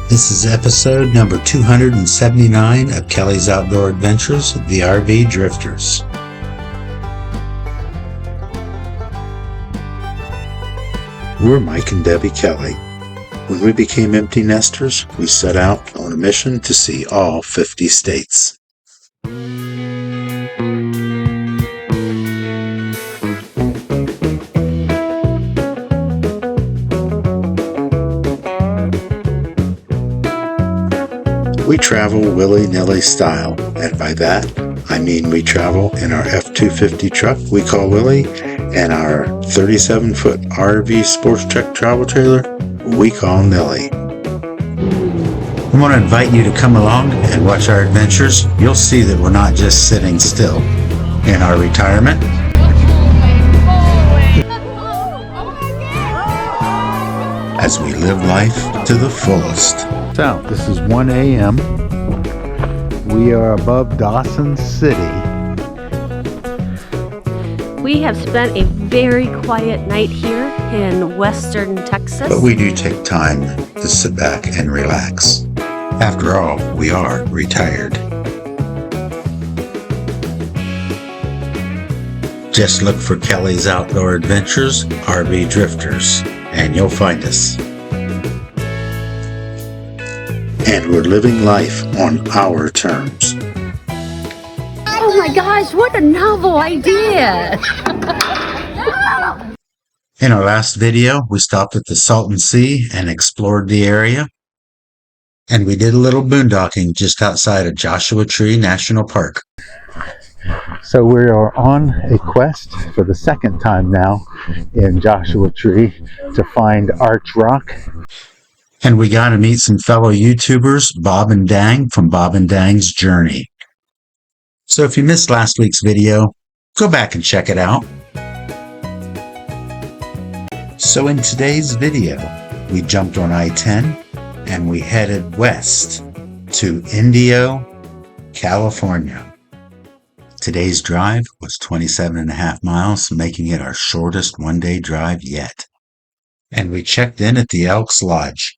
This is episode number 279 of Kelley's Outdoor Adventures, the RV Drifters. We're Mike and Debbie Kelley. When we became empty nesters, we set out on a mission to see all 50 states. We travel willy-nilly style, and by that, I mean we travel in our F-250 truck we call Willie, and our 37-foot RV sports truck travel trailer we call Nellie. I want to invite you to come along and watch our adventures. You'll see that we're not just sitting still in our retirement. As we live life to the fullest. So, this is 1 a.m. We are above Dawson City. We have spent a very quiet night here in western Texas. But we do take time to sit back and relax. After all, we are retired. Just look for Kelley's Outdoor Adventures, RV Drifters, and you'll find us. And we're living life on our terms. Oh my gosh, what a novel idea! In our last video, we stopped at the Salton Sea and explored the area. And we did a little boondocking just outside of Joshua Tree National Park. So we are on a quest for the second time now in Joshua Tree to find Arch Rock. And we got to meet some fellow YouTubers, Bob and Dang from Bob and Dang's Journey. So if you missed last week's video, go back and check it out. So in today's video, we jumped on I-10 and we headed west to INDIO, California. Today's drive was 27.5 miles, making it our shortest one-day drive yet. And we checked in at the Elks Lodge.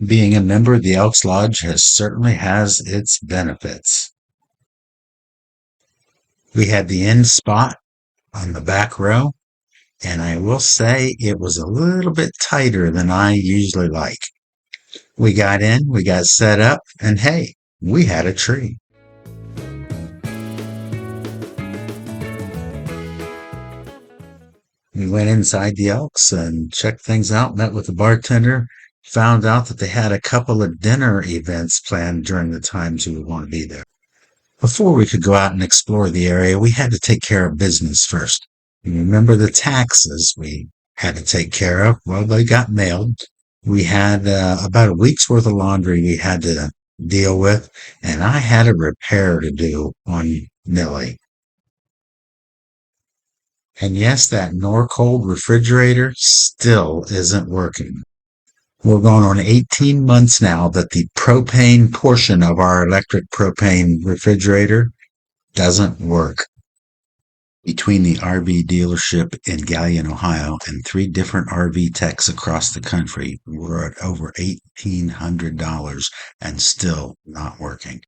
Being a member of the Elks Lodge certainly has its benefits. We had the end spot on the back row, and I will say it was a little bit tighter than I usually like. We got in, we got set up, and hey, we had a tree. We went inside the Elks and checked things out, met with the bartender, found out that they had a couple of dinner events planned during the times we would want to be there. Before we could go out and explore the area, we had to take care of business first. You remember the taxes we had to take care of? Well, they got mailed. We had about a week's worth of laundry we had to deal with, and I had a repair to do on Millie. And yes, that Norcold refrigerator still isn't working. We're going on 18 months now that the propane portion of our electric propane refrigerator doesn't work. Between the RV dealership in Galion, Ohio, and 3 different RV techs across the country, we're at over $1,800 and still not working.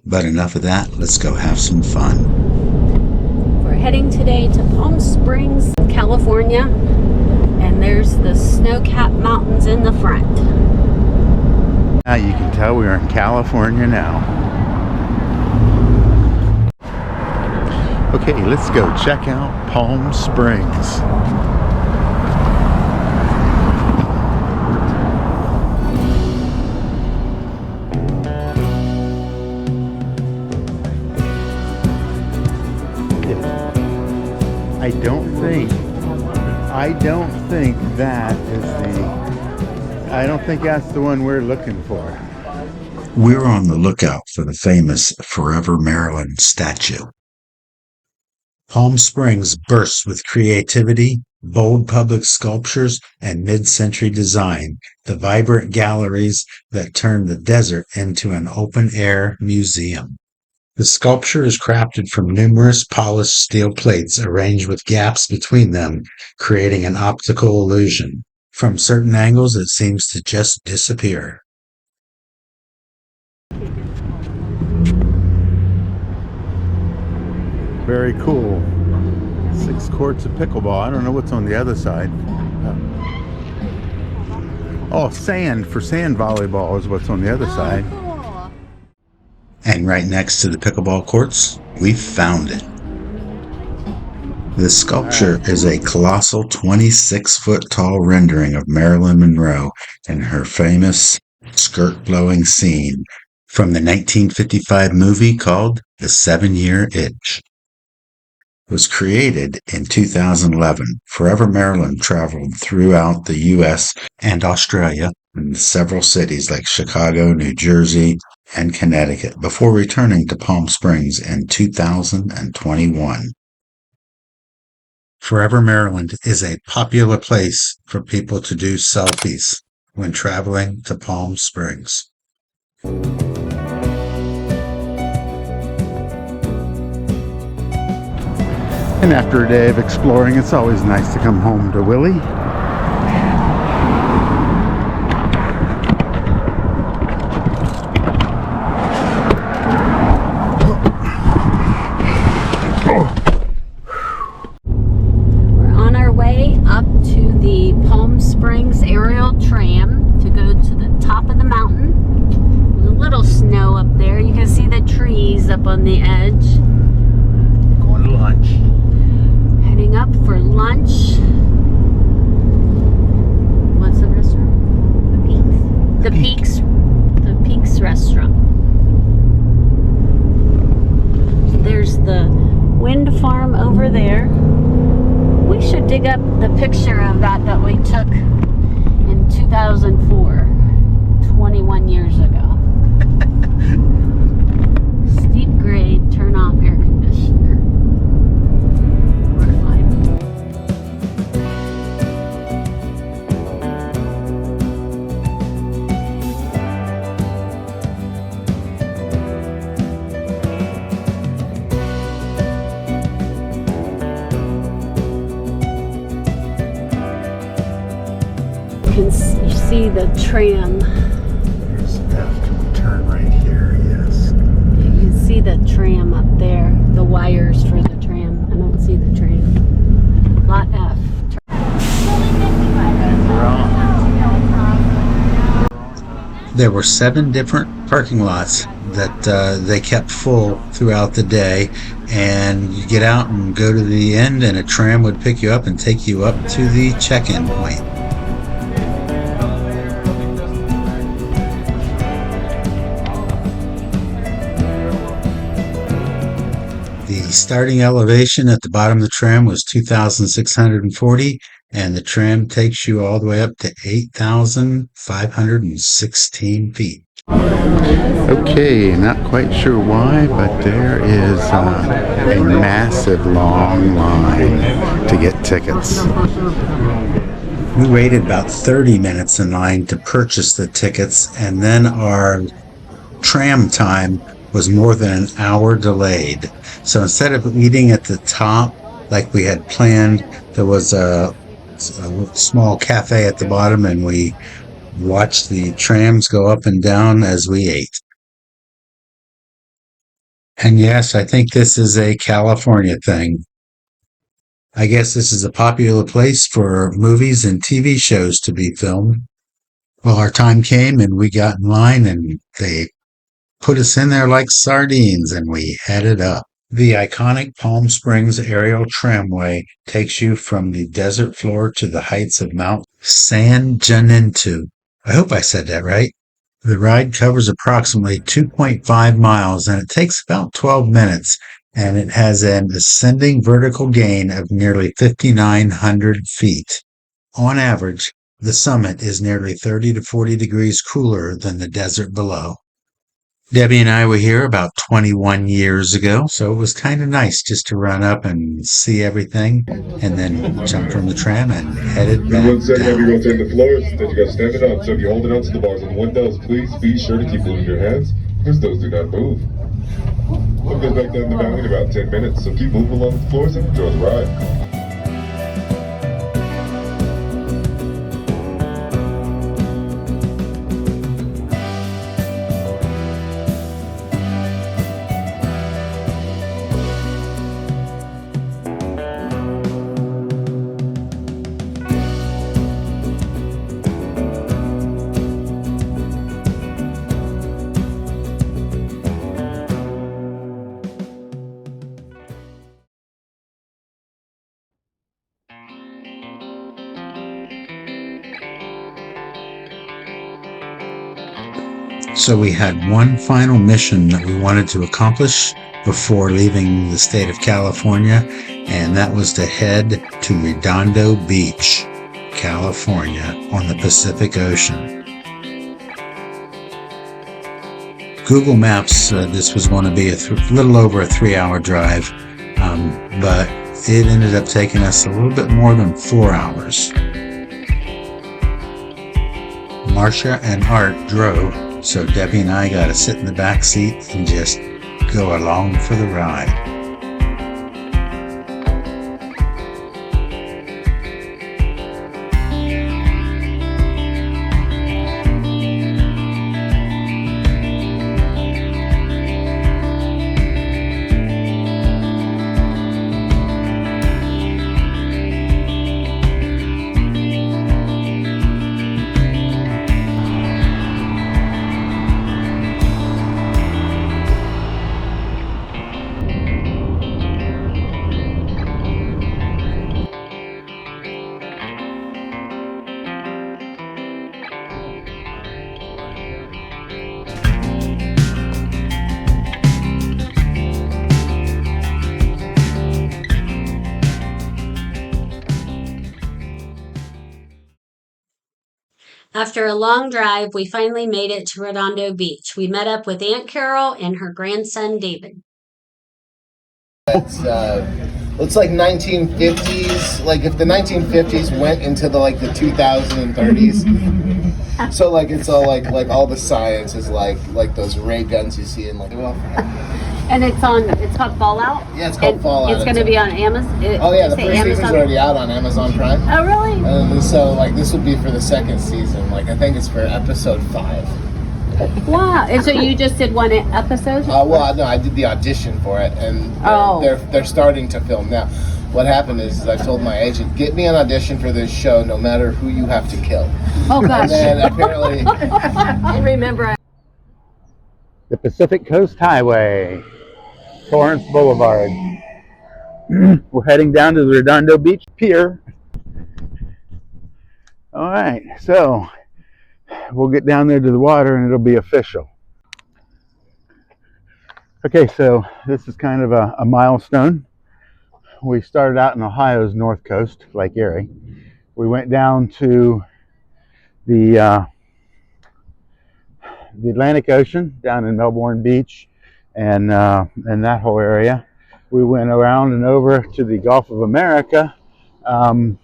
But enough of that, let's go have some fun. We're heading today to Palm Springs, California, and there's the snow-capped mountains in the front. Now you can tell we're in California now. Okay, let's go check out Palm Springs. I don't think that's the one we're looking for. We're on the lookout for the famous Forever Marilyn statue. Palm Springs bursts with creativity, bold public sculptures, and mid-century design, the vibrant galleries that turn the desert into an open-air museum. The sculpture is crafted from numerous polished steel plates arranged with gaps between them, creating an optical illusion. From certain angles, it seems to just disappear. Very cool. 6 courts of pickleball. I don't know what's on the other side. Oh, sand for sand volleyball is what's on the other side. Cool. And right next to the pickleball courts, we found it. The sculpture is a colossal 26-foot tall rendering of Marilyn Monroe in her famous skirt-blowing scene from the 1955 movie called The 7-Year Itch. It was created in 2011. Forever Marilyn traveled throughout the U.S. and Australia in several cities like Chicago, New Jersey, and Connecticut before returning to Palm Springs in 2021. Forever Maryland is a popular place for people to do selfies when traveling to Palm Springs. And after a day of exploring, it's always nice to come home to Willie. We're on our way up to the Palm Springs aerial tram to go to the top of the mountain. There's a little snow up there. You can see the trees up on the edge. Going to lunch. Heading up for lunch. What's the restaurant? The Peaks. The Peaks restaurant. There's the wind farm over there. We should dig up the picture of that we took in 2004, 21 years ago. Steep grade, turn off air conditioner. We're fine. You see the tram. There's F to turn right here, yes. You can see the tram up there, the wires for the tram. I don't see the tram. Lot F. There were 7 different parking lots that they kept full throughout the day, and you get out and go to the end and a tram would pick you up and take you up to the check-in point. The starting elevation at the bottom of the tram was 2,640, and the tram takes you all the way up to 8,516 feet. Okay, not quite sure why, but there is a massive long line to get tickets. We waited about 30 minutes in line to purchase the tickets, and then our tram time was more than an hour delayed. So instead of eating at the top like we had planned, there was a small cafe at the bottom, and we watched the trams go up and down as we ate. And yes, I think this is a California thing. I guess this is a popular place for movies and TV shows to be filmed. Well, our time came and we got in line and they put us in there like sardines and we headed up. The iconic Palm Springs aerial tramway takes you from the desert floor to the heights of Mount San Jacinto. I hope I said that right. The ride covers approximately 2.5 miles and it takes about 12 minutes, and it has an ascending vertical gain of nearly 5,900 feet. On average, the summit is nearly 30 to 40 degrees cooler than the desert below. Debbie and I were here about 21 years ago, so it was kind of nice just to run up and see everything, and then jump from the tram and headed back In 1 second, down. if you rotate the floors, then you gotta stand it up. So if you're holding on to the bars on the windows, please be sure to keep moving your hands, because those do not move. We'll get back down the valley in about 10 minutes, so keep moving along the floors and enjoy the ride. So we had one final mission that we wanted to accomplish before leaving the state of California, and that was to head to Redondo Beach, California, on the Pacific Ocean. Google Maps, this was going to be a little over a 3-hour drive, but it ended up taking us a little bit more than 4 hours. Marcia and Art drove, so Debbie and I got to sit in the back seat and just go along for the ride. After a long drive, we finally made it to Redondo Beach. We met up with Aunt Carol and her grandson, David. It's like 1950s, like if the 1950s went into the 2030s. So it's all like all the science is like those ray guns you see in And it's called Fallout? Yeah, it's called Fallout. It's going to be on Amazon? Oh yeah, the first season's already out on Amazon Prime. Oh really? And so this would be for the second season. I think it's for episode 5. Wow. And so you just did one episode? Well, no, I did the audition for it, and they're starting to film now. What happened is I told my agent, get me an audition for this show no matter who you have to kill. Oh gosh. And then apparently I remember. The Pacific Coast Highway, Torrance Boulevard. We're heading down to the Redondo Beach Pier. All right, so we'll get down there to the water and it'll be official. Okay, so this is kind of a milestone. We started out in Ohio's north coast, Lake Erie. We went down to the Atlantic Ocean down in Melbourne Beach and that whole area. We went around and over to the Gulf of America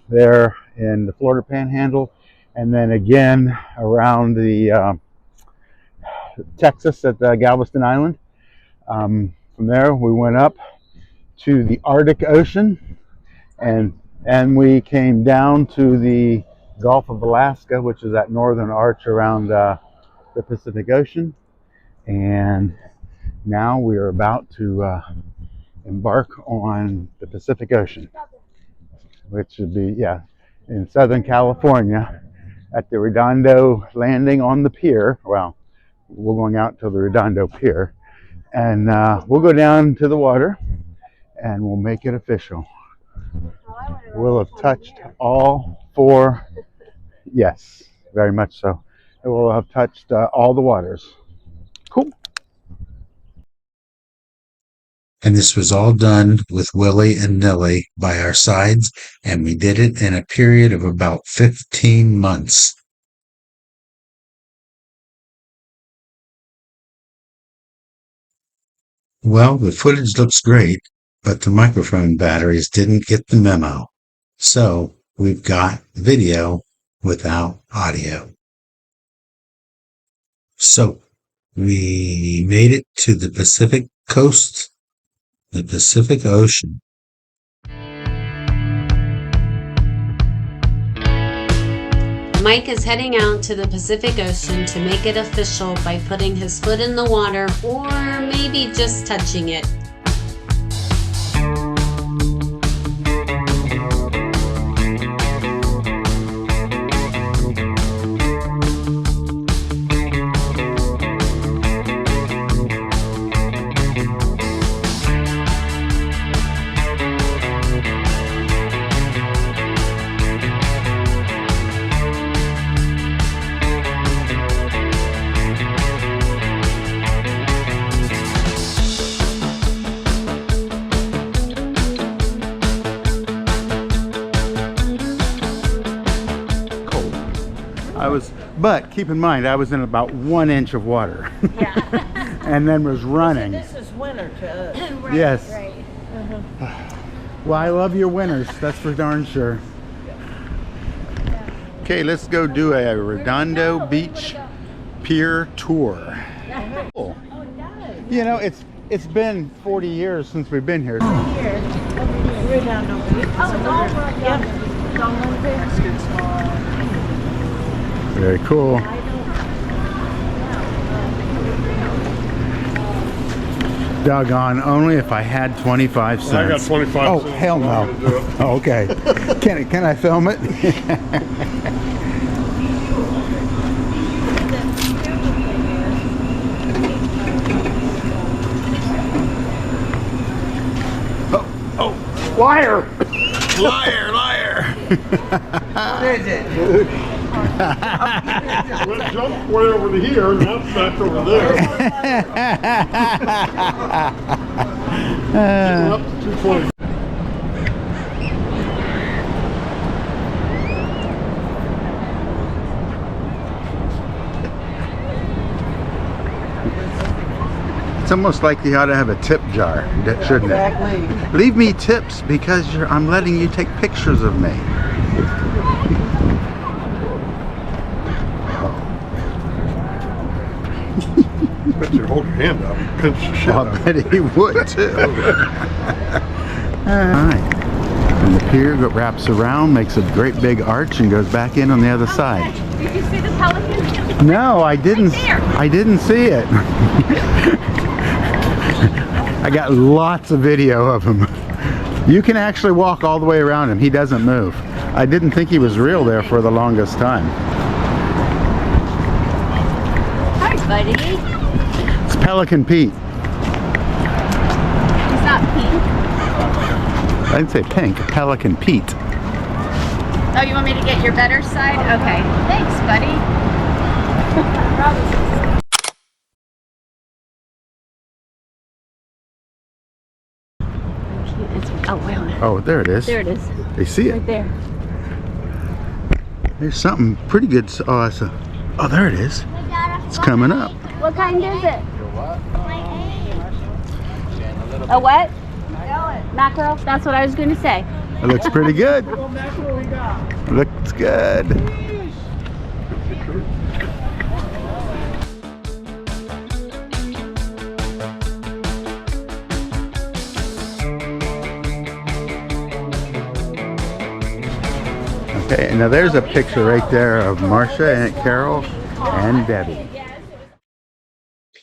there in the Florida Panhandle, and then again around the Texas at Galveston Island. From there we went up to the Arctic Ocean, and we came down to the Gulf of Alaska, which is that northern arch around the Pacific Ocean. And now we are about to embark on the Pacific Ocean, which would be, in Southern California at the Redondo landing on the pier. Well, we're going out to the Redondo Pier, and we'll go down to the water and we'll make it official. We'll have touched all 4, yes, very much so. We'll have touched all the waters. Cool. And this was all done with Willie and Nilly by our sides, and we did it in a period of about 15 months. Well, the footage looks great, but the microphone batteries didn't get the memo. So we've got video without audio. So we made it to the Pacific coast, the Pacific Ocean. Mike is heading out to the Pacific Ocean to make it official by putting his foot in the water, or maybe just touching it. But keep in mind, I was in about 1 inch of water. Yeah. And then was running. This is winter to us. Right, Yes. Right. Well, I love your winters, that's for darn sure. Okay, let's go do a Redondo Beach pier tour. Cool. You know, it's been 40 years since we've been here. Here, Redondo Beach. Yep. Very cool. Doggone, only if I had 25 cents. I got 25 Oh, cents. hell no. I'm gonna do it. Oh, okay. Can I film it? Oh, liar! Liar, liar! Well, jump way over to here, and that's back over there. Up to 220. It's almost like you ought to have a tip jar, shouldn't it? Leave me tips because I'm letting you take pictures of me. Bet you hold your hand up and pinch the shit Well, out. I bet he would too. Alright. And the pier wraps around, makes a great big arch, and goes back in on the other side. Did you see the pelican? No, I didn't. Right there. I didn't see it. I got lots of video of him. You can actually walk all the way around him. He doesn't move. I didn't think he was real there for the longest time. Hi, buddy. It's Pelican Pete. He's not pink. I didn't say pink. Pelican Pete. Oh, you want me to get your better side? Okay. Thanks, buddy. Oh, wow. Oh, there it is. There it is. They see it. Right there. There's something pretty good. Oh, oh, there it is. It's coming up. What kind is it? A what? Mackerel? That's what I was going to say. It looks pretty good. Looks good. Okay, now there's a picture right there of Marcia, Aunt Carol, and Debbie.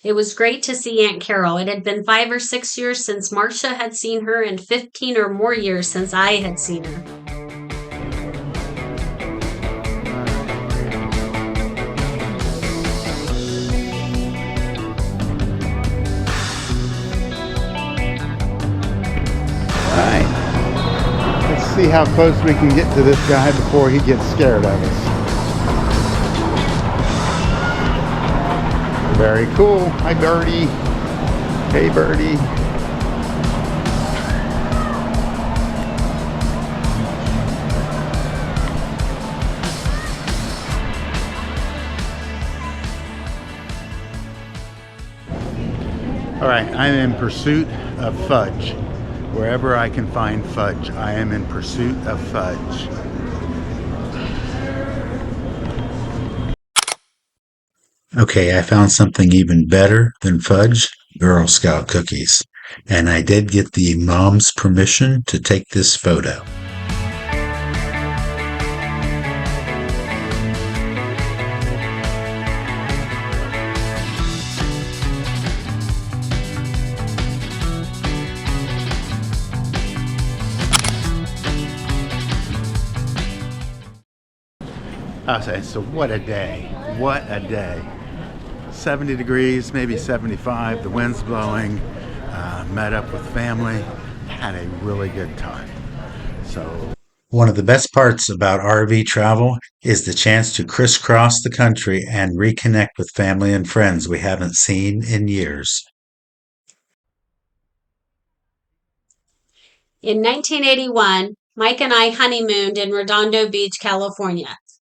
It was great to see Aunt Carol. It had been 5 or 6 years since Marcia had seen her and 15 or more years since I had seen her. Alright. Let's see how close we can get to this guy before he gets scared of us. Very cool. Hi, Birdie. Hey, Birdie. All right, I'm in pursuit of fudge. Wherever I can find fudge, I am in pursuit of fudge. Okay, I found something even better than fudge, Girl Scout cookies. And I did get the mom's permission to take this photo. I'll say, so what a day. What a day. 70 degrees, maybe 75. The wind's blowing. Met up with family. Had a really good time. So One of the best parts about RV travel is the chance to crisscross the country and reconnect with family and friends we haven't seen in years. In 1981, Mike and I honeymooned in Redondo Beach, California.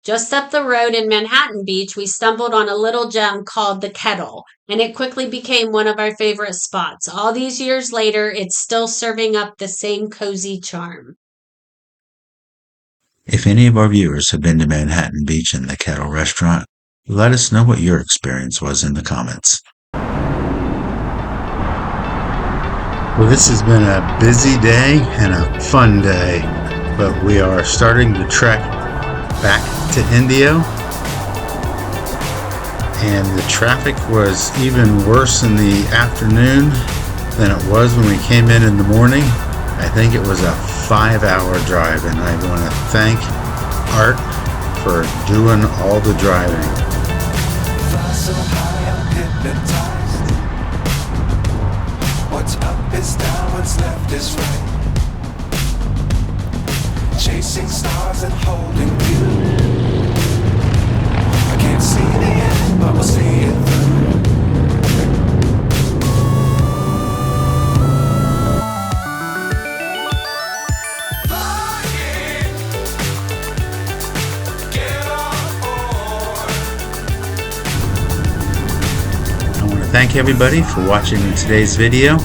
Just up the road in Manhattan Beach, we stumbled on a little gem called the Kettle, and it quickly became one of our favorite spots. All these years later, it's still serving up the same cozy charm. If any of our viewers have been to Manhattan Beach and the Kettle Restaurant, let us know what your experience was in the comments. Well, this has been a busy day and a fun day, but we are starting to trek back to INDIO, and the traffic was even worse in the afternoon than it was when we came in the morning. I think it was a 5-hour drive, and I want to thank Art for doing all the driving. Fly so high, I'm hypnotized. What's up is down, what's left is right. Chasing stars and holding you. I can't see the end, but we'll see it through. Thank everybody for watching today's video.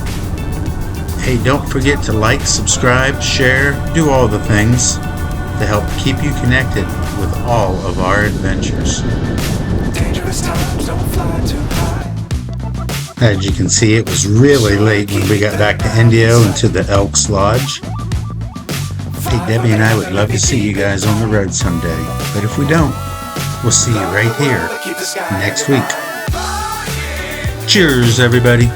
Hey, don't forget to like, subscribe, share, do all the things to help keep you connected with all of our adventures. Dangerous times, don't fly too high. As you can see, it was really late when we got back to INDIO and to the Elks Lodge. Hey, Debbie and I would love to see you guys on the road someday, but if we don't, we'll see you right here next week. Cheers, everybody.